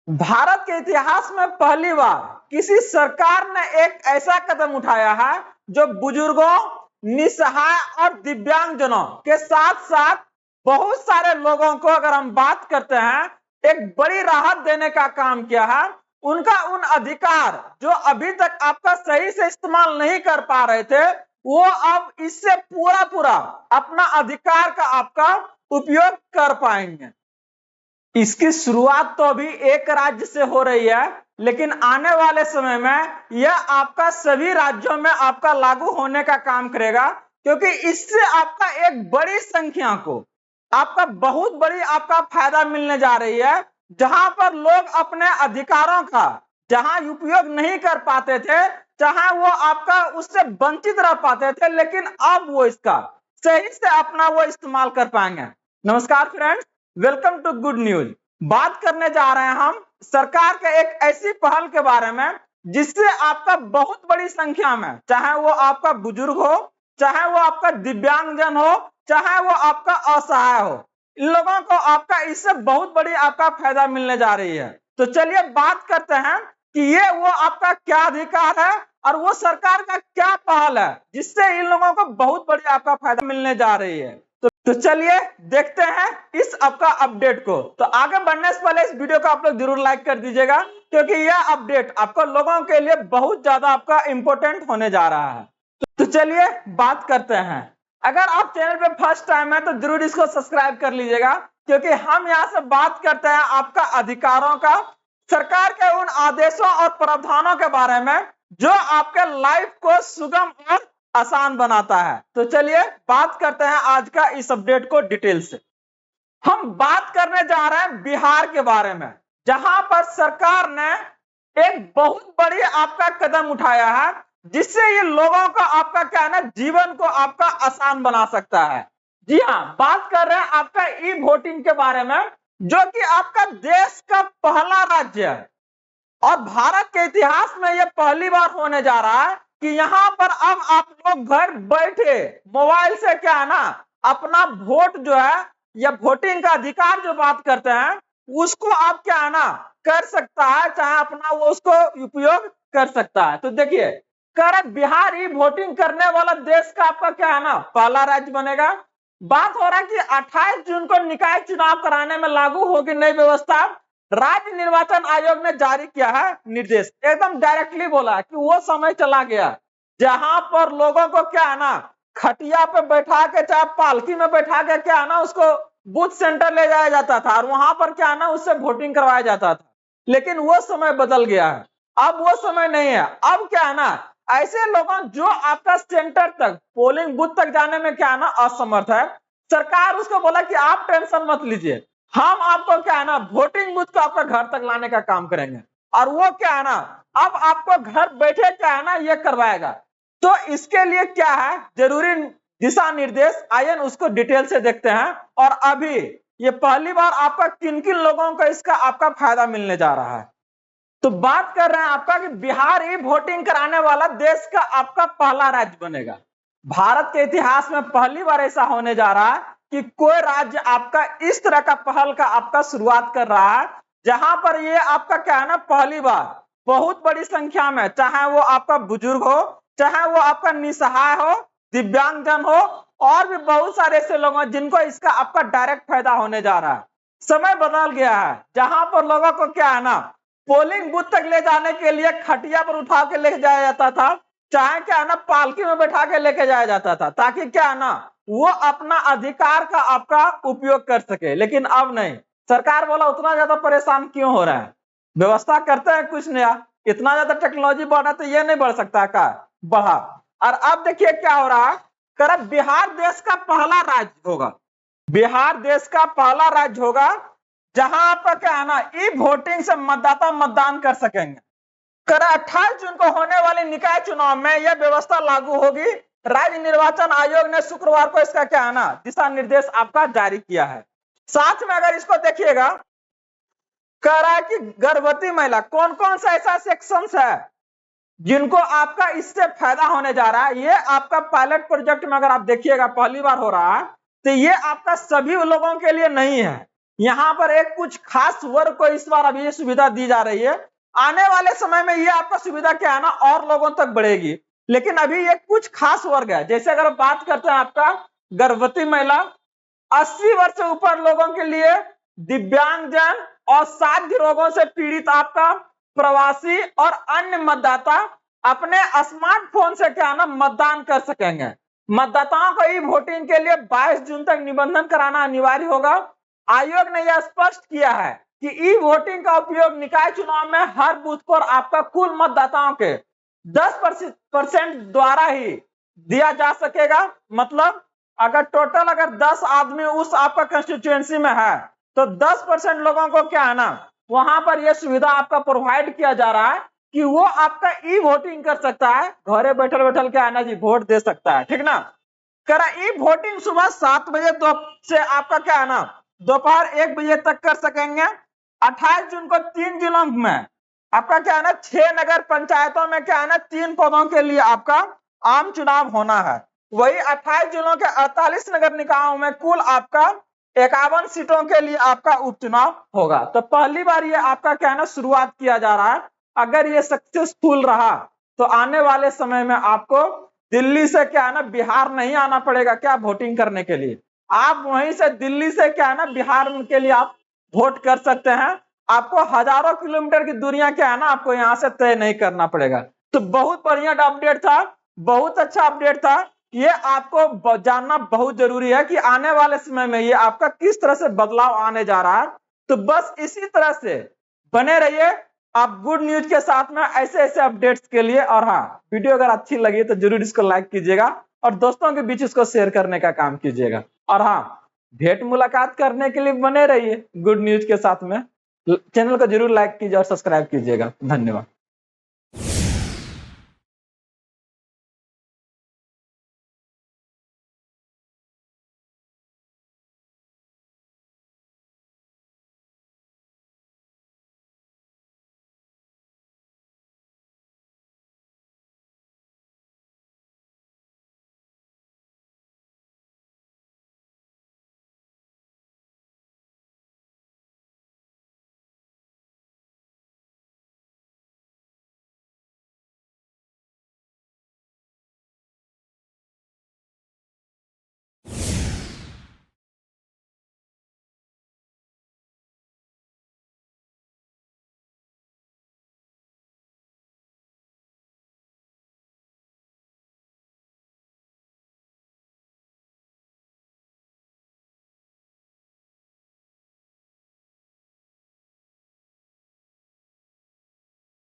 भारत के इतिहास में पहली बार किसी सरकार ने एक ऐसा कदम उठाया है जो बुजुर्गों, निसहाय और दिव्यांगजनों के साथ साथ बहुत सारे लोगों को अगर हम बात करते हैं एक बड़ी राहत देने का काम किया है। उनका उन अधिकार जो अभी तक आपका सही से इस्तेमाल नहीं कर पा रहे थे, वो अब इससे पूरा पूरा अपना अधिकार का आपका उपयोग कर पाएंगे। इसकी शुरुआत तो अभी एक राज्य से हो रही है, लेकिन आने वाले समय में यह आपका सभी राज्यों में आपका लागू होने का काम करेगा, क्योंकि इससे आपका एक बड़ी संख्या को आपका बहुत बड़ी आपका फायदा मिलने जा रही है। जहां पर लोग अपने अधिकारों का जहां उपयोग नहीं कर पाते थे, चाहे वो आपका उससे वंचित रह पाते थे, लेकिन अब वो इसका सही से अपना वो इस्तेमाल कर पाएंगे। नमस्कार friends, welcome to good news. बात करने जा रहे हैं हम सरकार के एक ऐसी पहल के बारे में जिससे आपका बहुत बड़ी संख्या में, चाहे वो आपका बुजुर्ग हो, चाहे वो आपका दिव्यांगजन हो, चाहे वो आपका असहाय हो, इन लोगों को आपका इससे बहुत बड़ी आपका फायदा मिलने जा रही है। तो चलिए बात करते हैं कि ये वो आपका क्या अधिकार है और वो सरकार का क्या पहल है जिससे इन लोगों को बहुत बड़ी आपका फायदा मिलने जा रही है। तो चलिए देखते हैं इस आपका अपडेट को। तो आगे बढ़ने से पहले इस वीडियो को आप लोग जरूर लाइक कर दीजिएगा, क्योंकि यह अपडेट आपको लोगों के लिए बहुत ज्यादा आपका इंपॉर्टेंट होने जा रहा है। तो चलिए बात करते हैं। अगर आप चैनल पे फर्स्ट टाइम है तो जरूर इसको सब्सक्राइब कर लीजिएगा, क्योंकि हम यहाँ से बात करते हैं आपका अधिकारों का, सरकार के उन आदेशों और प्रावधानों के बारे में जो आपके लाइफ को सुगम और आसान बनाता है। तो चलिए बात करते हैं आज का इस अपडेट को डिटेल से। हम बात करने जा रहे हैं बिहार के बारे में, जहां पर सरकार ने एक बहुत बड़ी आपका कदम उठाया है जिससे ये लोगों का आपका क्या है ना, जीवन को आपका आसान बना सकता है। जी हाँ, बात कर रहे हैं आपका ई वोटिंग के बारे में, जो कि आपका देश का पहला राज्य है और भारत के इतिहास में यह पहली बार होने जा रहा है कि यहाँ पर अब आप लोग घर बैठे मोबाइल से क्या है ना, अपना वोट जो है या वोटिंग का अधिकार जो बात करते हैं उसको आप क्या है ना कर सकता है, चाहे अपना वो उसको उपयोग कर सकता है। तो देखिए, कर बिहार ही वोटिंग करने वाला देश का आपका क्या है ना पहला राज्य बनेगा। बात हो रहा है कि 28 जून को निकाय चुनाव कराने में लागू होगी नई व्यवस्था। राज्य निर्वाचन आयोग ने जारी किया है निर्देश, एकदम डायरेक्टली बोला कि वो समय चला गया जहां पर लोगों को क्या है ना खटिया पे बैठा के चाहे पालकी में बैठा के क्या है ना उसको बूथ सेंटर ले जाया जाता था और वहां पर क्या है ना उससे वोटिंग करवाया जाता था। लेकिन वो समय बदल गया है, अब वो समय नहीं है। अब क्या है ना, ऐसे लोगों जो आपका सेंटर तक पोलिंग बूथ तक जाने में क्या है ना असमर्थ है, सरकार उसको बोला कि आप टेंशन मत लीजिए, हम आपको क्या है ना वोटिंग बूथ को आपका घर तक लाने का काम करेंगे और वो क्या है ना अब आपको घर बैठे क्या है ना ये करवाएगा। तो इसके लिए क्या है जरूरी दिशा निर्देश, आइए उसको डिटेल से देखते हैं। और अभी ये पहली बार आपका किन किन लोगों को इसका आपका फायदा मिलने जा रहा है। तो बात कर रहे हैं आपका कि बिहार ही वोटिंग कराने वाला देश का आपका पहला राज्य बनेगा। भारत के इतिहास में पहली बार ऐसा होने जा रहा है कि कोई राज्य आपका इस तरह का पहल का आपका शुरुआत कर रहा है, जहां पर ये आपका क्या है ना पहली बार बहुत बड़ी संख्या में, चाहे वो आपका बुजुर्ग हो, चाहे वो आपका निसहाय हो, दिव्यांगजन हो, और भी बहुत सारे ऐसे लोग हैं जिनको इसका आपका डायरेक्ट फायदा होने जा रहा है। समय बदल गया है जहां पर लोगों को क्या है ना पोलिंग बूथ तक ले जाने के लिए खटिया पर उठा के लेके जाया जाता था, चाहे क्या है ना पालकी में बैठा के लेके जाया जाता था, ताकि क्या है ना वो अपना अधिकार का आपका उपयोग कर सके। लेकिन अब नहीं, सरकार बोला उतना ज्यादा परेशान क्यों हो रहा है, व्यवस्था करते हैं कुछ नया, इतना ज्यादा टेक्नोलॉजी बढ़ा तो ये नहीं बढ़ सकता का बढ़ा। और अब देखिए क्या हो रहा है, कर बिहार देश का पहला राज्य होगा, बिहार देश का पहला राज्य होगा जहां पर क्या है ना ई वोटिंग से मतदाता मतदान कर सकेंगे। कर 28 जून को होने वाले निकाय चुनाव में यह व्यवस्था लागू होगी। राज्य निर्वाचन आयोग ने शुक्रवार को इसका क्या है ना दिशा निर्देश आपका जारी किया है। साथ में अगर इसको देखिएगा, कह रहा है कि गर्भवती महिला कौन कौन सा ऐसा सेक्शंस है जिनको आपका इससे फायदा होने जा रहा है। ये आपका पायलट प्रोजेक्ट में अगर आप देखिएगा पहली बार हो रहा है, तो ये आपका सभी लोगों के लिए नहीं है, यहाँ पर एक कुछ खास वर्ग को इस बार अभी ये सुविधा दी जा रही है। आने वाले समय में ये आपका सुविधा क्या है ना और लोगों तक बढ़ेगी, लेकिन अभी ये कुछ खास वर्ग है। जैसे अगर बात करते हैं आपका गर्भवती महिला, 80 वर्ष से ऊपर लोगों के लिए, दिव्यांगजन और साध्य रोगों से पीड़ित आपका प्रवासी और अन्य मतदाता अपने स्मार्टफोन से क्या ना मतदान कर सकेंगे। मतदाताओं को ई वोटिंग के लिए 22 जून तक निबंधन कराना अनिवार्य होगा। आयोग ने यह स्पष्ट किया है कि ई वोटिंग का उपयोग निकाय चुनाव में हर बूथ पर आपका कुल मतदाताओं के 10% द्वारा ही दिया जा सकेगा। मतलब अगर टोटल 10 आदमी उस आपका कंस्टिट्यूएंसी में है तो 10% लोगों को क्या है ना वहां पर यह सुविधा आपका प्रोवाइड किया जा रहा है कि वो आपका ई वोटिंग कर सकता है, घरे बैठल बैठल क्या है ना जी वोट दे सकता है, ठीक ना। करा ई वोटिंग सुबह 7 बजे से आपका क्या है ना दोपहर 1 बजे तक कर सकेंगे। 28 जून को 3 जिलों में आपका क्या है ना 6 नगर पंचायतों में क्या है ना 3 पदों के लिए आपका आम चुनाव होना है। वही 28 जिलों के 48 नगर निकायों में कुल आपका 51 सीटों के लिए आपका उपचुनाव होगा। तो पहली बार ये आपका क्या है ना शुरुआत किया जा रहा है। अगर ये सक्सेसफुल रहा तो आने वाले समय में आपको दिल्ली से क्या है ना बिहार नहीं आना पड़ेगा क्या वोटिंग करने के लिए। आप वहीं से दिल्ली से क्या है ना बिहार के लिए आप वोट कर सकते हैं। आपको हजारों किलोमीटर की दूरियां क्या है ना आपको यहाँ से तय नहीं करना पड़ेगा। तो बहुत बढ़िया अपडेट था, बहुत अच्छा अपडेट था। ये आपको जानना बहुत जरूरी है कि आने वाले समय में ये आपका किस तरह से बदलाव आने जा रहा है। तो बस इसी तरह से बने रहिए आप गुड न्यूज के साथ में ऐसे ऐसे अपडेट्स के लिए। और हाँ, वीडियो अगर अच्छी लगी तो जरूर इसको लाइक कीजिएगा और दोस्तों के बीच इसको शेयर करने का काम कीजिएगा। और हाँ, भेंट मुलाकात करने के लिए बने रहिए गुड न्यूज के साथ में। चैनल को जरूर लाइक कीजिए और सब्सक्राइब कीजिएगा। धन्यवाद।